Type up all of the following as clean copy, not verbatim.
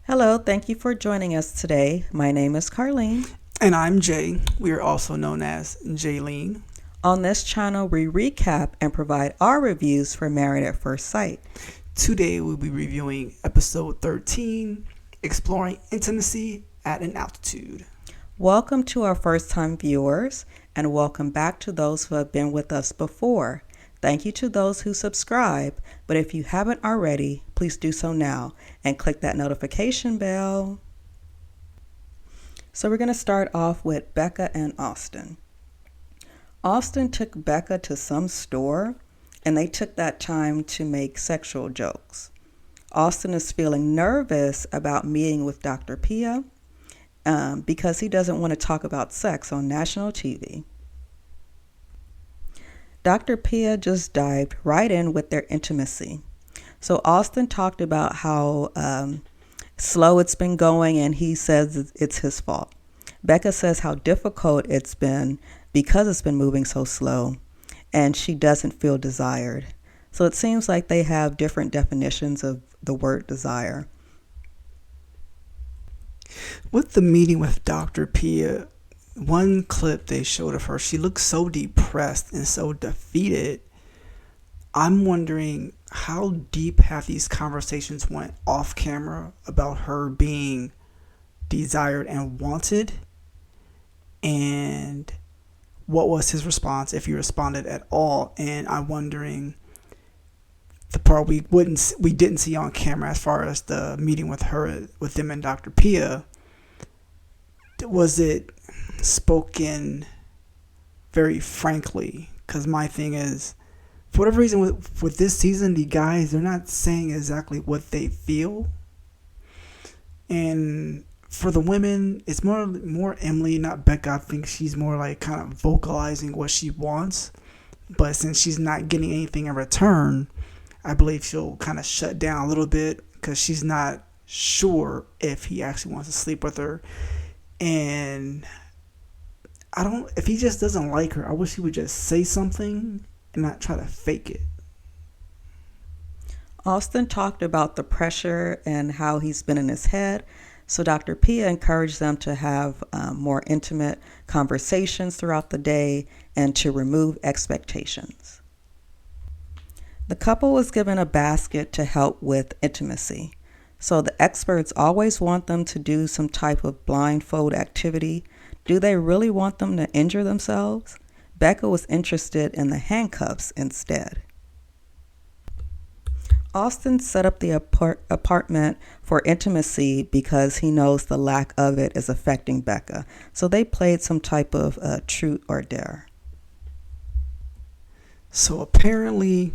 Hello, thank you for joining us today. My name is Carlene. And I'm Jay. We are also known as Jaylene. On this channel, we recap and provide our reviews for Married at First Sight. Today we'll be reviewing episode 13, Exploring Intimacy at an Altitude. Welcome to our first-time viewers, and welcome back to those who have been with us before. Thank you to those who subscribe, but if you haven't already, please do so now and click that notification bell. So we're going to start off with Becca and Austin. Austin took Becca to some store, and they took that time to make sexual jokes. Austin is feeling nervous about meeting with Dr. Pia because he doesn't want to talk about sex on national TV. Dr. Pia just dived right in with their intimacy. So Austin talked about how slow it's been going, and he says it's his fault. Becca says how difficult it's been because it's been moving so slow, and she doesn't feel desired. So it seems like they have different definitions of the word desire. With the meeting with Dr. Pia, one clip they showed of her, she looked so depressed and so defeated. I'm wondering how deep have these conversations went off camera about her being desired and wanted, and what was his response, if he responded at all. And I'm wondering the part we didn't see on camera as far as the meeting with them and Dr. Pia. Was it spoken very frankly? Because my thing is, for whatever reason, with this season, the guys, they're not saying exactly what they feel. And for the women, it's more Emily, not Becca. I think she's more like kind of vocalizing what she wants. But since she's not getting anything in return, I believe she'll kind of shut down a little bit because she's not sure if he actually wants to sleep with her. And if he just doesn't like her, I wish he would just say something and not try to fake it. Austin talked about the pressure and how he's been in his head. So Dr. Pia encouraged them to have more intimate conversations throughout the day and to remove expectations. The couple was given a basket to help with intimacy. So the experts always want them to do some type of blindfold activity. Do they really want them to injure themselves? Becca was interested in the handcuffs instead. Austin set up the apartment for intimacy because he knows the lack of it is affecting Becca. So they played some type of truth or dare. So apparently,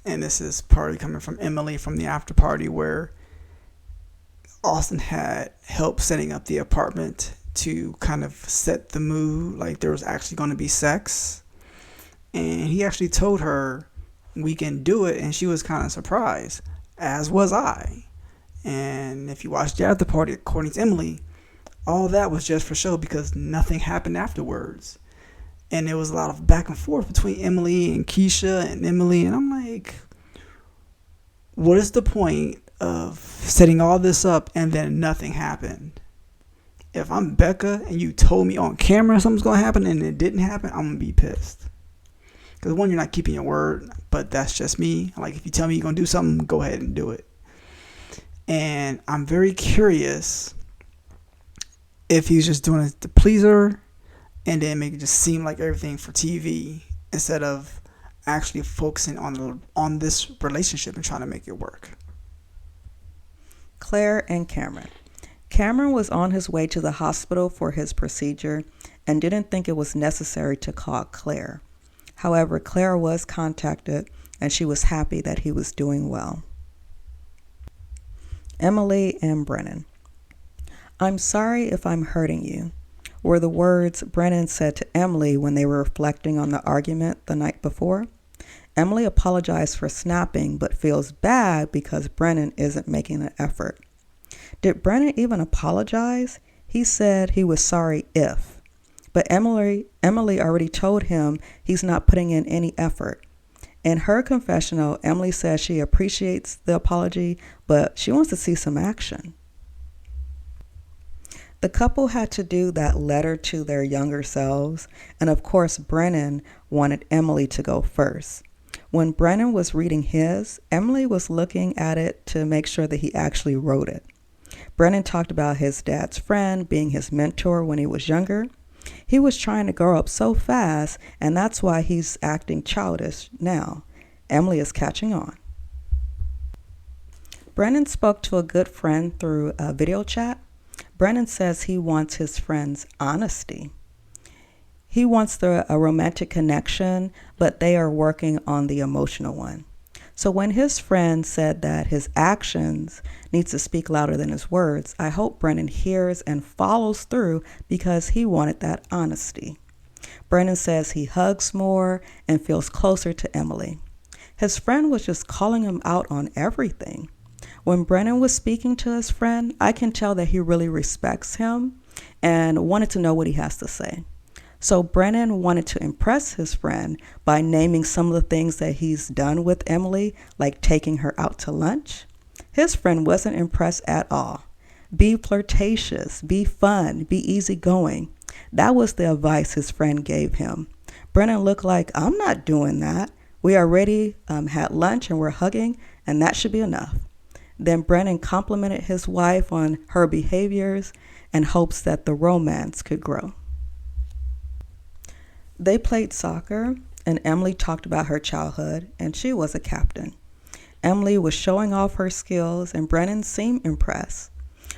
and this is partly coming from Emily from the after party, where Austin had help setting up the apartment to kind of set the mood, like there was actually going to be sex. And he actually told her, we can do it, and she was kind of surprised, as was I. And if you watch the after party, according to Emily, all that was just for show because nothing happened afterwards. And there was a lot of back and forth between Emily and Keisha and Emily, and I'm like, what is the point of setting all this up and then nothing happened? If I'm Becca and you told me on camera something's going to happen and it didn't happen, I'm going to be pissed. Because one, you're not keeping your word, but that's just me. Like, if you tell me you're going to do something, go ahead and do it. And I'm very curious if he's just doing it to please her and then make it just seem like everything for TV instead of actually focusing on this relationship and trying to make it work. Clare and Cameron. Cameron was on his way to the hospital for his procedure and didn't think it was necessary to call Clare. However, Clare was contacted and she was happy that he was doing well. Emily and Brennan. I'm sorry if I'm hurting you, were the words Brennan said to Emily when they were reflecting on the argument the night before. Emily apologized for snapping but feels bad because Brennan isn't making an effort. Did Brennan even apologize? He said he was sorry if. But Emily already told him he's not putting in any effort. In her confessional, Emily says she appreciates the apology, but she wants to see some action. The couple had to do that letter to their younger selves, and of course, Brennan wanted Emily to go first. When Brennan was reading his, Emily was looking at it to make sure that he actually wrote it. Brennan talked about his dad's friend being his mentor when he was younger. He was trying to grow up so fast, and that's why he's acting childish now. Emily is catching on. Brennan spoke to a good friend through a video chat. Brennan says he wants his friend's honesty. He wants a romantic connection, but they are working on the emotional one. So when his friend said that his actions needs to speak louder than his words, I hope Brennan hears and follows through because he wanted that honesty. Brennan says he hugs more and feels closer to Emily. His friend was just calling him out on everything. When Brennan was speaking to his friend, I can tell that he really respects him and wanted to know what he has to say. So Brennan wanted to impress his friend by naming some of the things that he's done with Emily, like taking her out to lunch. His friend wasn't impressed at all. Be flirtatious, be fun, be easygoing. That was the advice his friend gave him. Brennan looked like, I'm not doing that. We already had lunch and we're hugging, and that should be enough. Then Brennan complimented his wife on her behaviors and hopes that the romance could grow. They played soccer, and Emily talked about her childhood, and she was a captain. Emily was showing off her skills, and Brennan seemed impressed.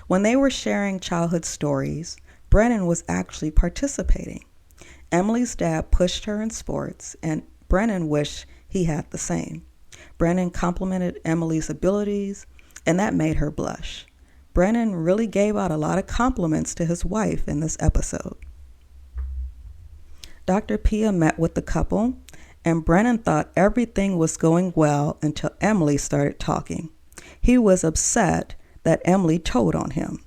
When they were sharing childhood stories, Brennan was actually participating. Emily's dad pushed her in sports, and Brennan wished he had the same. Brennan complimented Emily's abilities, and that made her blush. Brennan really gave out a lot of compliments to his wife in this episode. Dr. Pia met with the couple, and Brennan thought everything was going well until Emily started talking. He was upset that Emily told on him.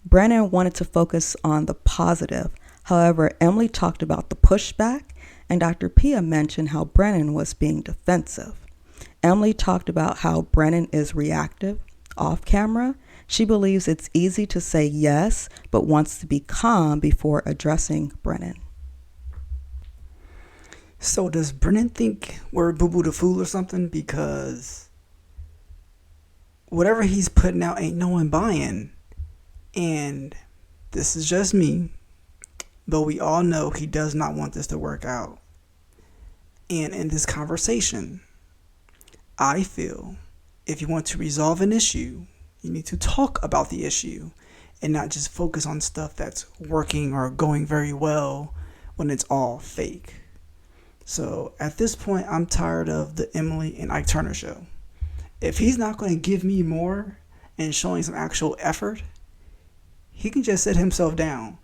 Brennan wanted to focus on the positive. However, Emily talked about the pushback, and Dr. Pia mentioned how Brennan was being defensive. Emily talked about how Brennan is reactive off camera. She believes it's easy to say yes, but wants to be calm before addressing Brennan. So does Brennan think we're boo-boo the fool or something? Because whatever he's putting out ain't no one buying. And this is just me, but we all know he does not want this to work out. And in this conversation, I feel if you want to resolve an issue, you need to talk about the issue and not just focus on stuff that's working or going very well when it's all fake. So at this point, I'm tired of the Emily and Ike Turner show. If he's not going to give me more and showing some actual effort, he can just sit himself down.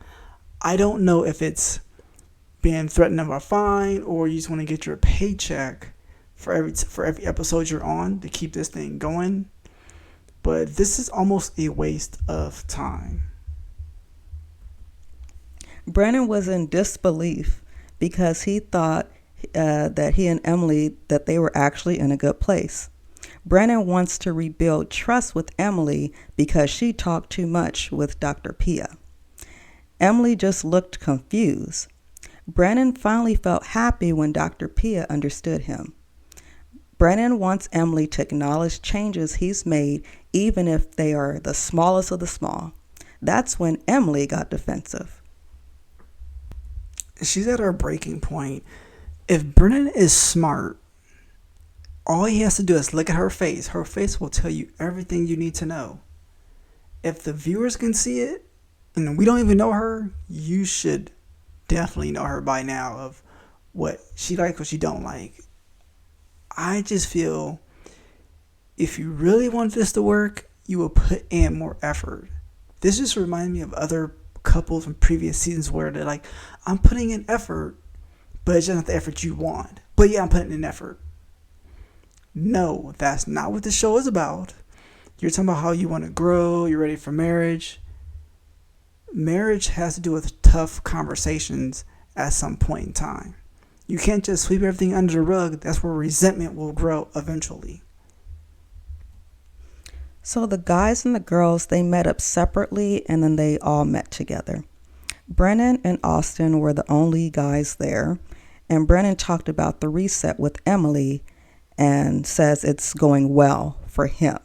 I don't know if it's being threatened of a fine or you just want to get your paycheck for every episode you're on to keep this thing going. But this is almost a waste of time. Brennan was in disbelief because he thought that he and Emily, that they were actually in a good place. Brennan wants to rebuild trust with Emily because she talked too much with Dr. Pia. Emily just looked confused. Brennan finally felt happy when Dr. Pia understood him. Brennan wants Emily to acknowledge changes he's made, even if they are the smallest of the small. That's when Emily got defensive. She's at her breaking point. If Brennan is smart, all he has to do is look at her face. Her face will tell you everything you need to know. If the viewers can see it, and we don't even know her, you should definitely know her by now of what she likes, what she don't like. I just feel if you really want this to work, you will put in more effort. This just reminds me of other couples from previous seasons where they're like, I'm putting in effort, but it's just not the effort you want. But yeah, I'm putting in effort. No, that's not what the show is about. You're talking about how you want to grow, you're ready for marriage. Marriage has to do with tough conversations at some point in time. You can't just sweep everything under the rug. That's where resentment will grow eventually. So the guys and the girls, they met up separately and then they all met together. Brennan and Austin were the only guys there, and Brennan talked about the reset with Emily and says it's going well for him.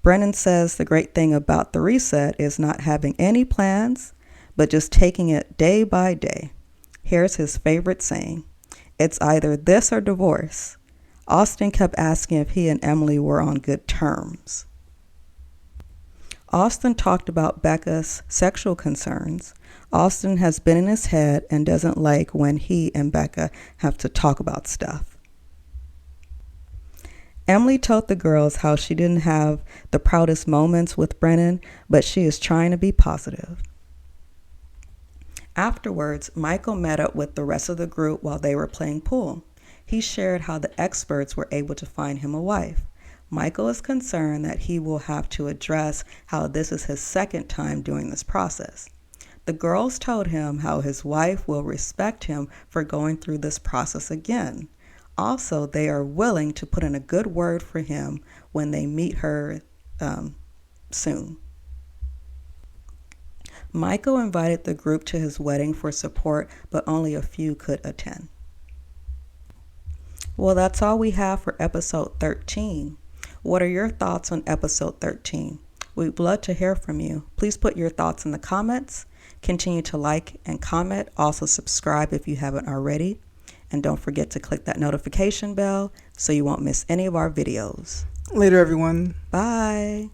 Brennan says the great thing about the reset is not having any plans, but just taking it day by day. Here's his favorite saying: "It's either this or divorce." Austin kept asking if he and Emily were on good terms. Austin talked about Becca's sexual concerns. Austin has been in his head and doesn't like when he and Becca have to talk about stuff. Emily told the girls how she didn't have the proudest moments with Brennan, but she is trying to be positive. Afterwards, Michael met up with the rest of the group while they were playing pool. He shared how the experts were able to find him a wife. Michael is concerned that he will have to address how this is his second time doing this process. The girls told him how his wife will respect him for going through this process again. Also, they are willing to put in a good word for him when they meet her soon. Michael invited the group to his wedding for support, but only a few could attend. Well, that's all we have for episode 13. What are your thoughts on episode 13? We'd love to hear from you. Please put your thoughts in the comments. Continue to like and comment. Also subscribe if you haven't already. And don't forget to click that notification bell so you won't miss any of our videos. Later, everyone. Bye.